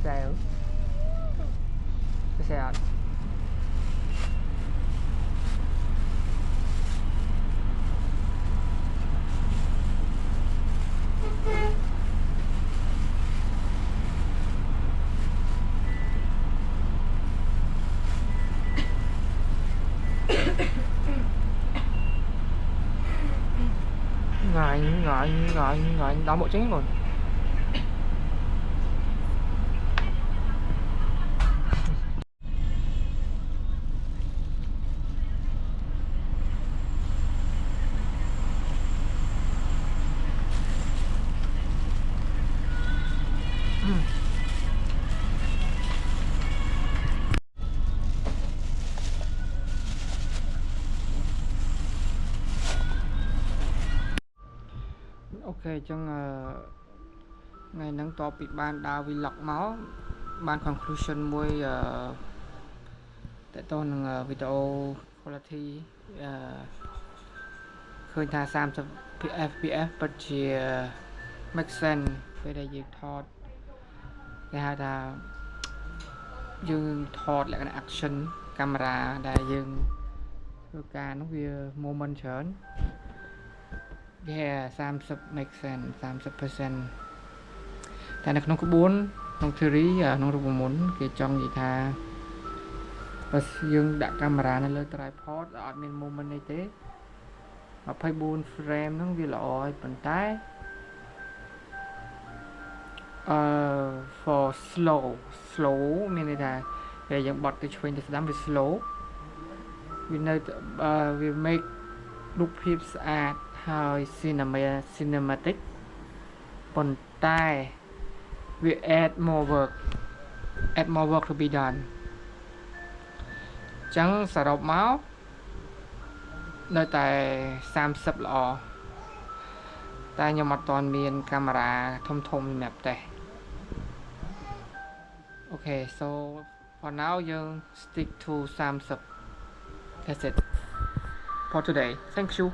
sao sao ngồi đau bộ chính rồi okចឹងថ្ងៃហ្នឹងតបពីបានដើរ vlog មកបាន conclusion មួយតើតើនឹងវីដេអូ quality ឃើញថា30 fps ពិតជា make sense ពេលដែលយើងថតគេហៅថាយើងថតលក្ខណៈ action កាមេរ៉ាដែលយើងធ្វើការនោះវា moment ច្រើន30 make sense 30% តែនៅក្នុងក្បួនក្នុង theory ក្នុងរូបមន្តគេចង់និយាយថាបើយើងដាក់កាមេរ៉ានៅលើ tripod អត់មាន moment អីទេ24 frame ហ្នឹងវាល្អហើយប៉ុន្តែ for slow មានន័យថាពេលយើងបត់ទៅឆ្វេងទៅស្ដាំវា slow វានៅវា make រូបភាពស្អាតហើយ cinematic ប៉ុន្តែវា add more work to be done ចឹងសរុបមកនៅតែ30ល្អតែខ្ញុំអត់ទាន់មានកាមេរ៉ាធំសម្រាប់តេស្ត Okay so for now យើង stick to 30 that's it for today thank you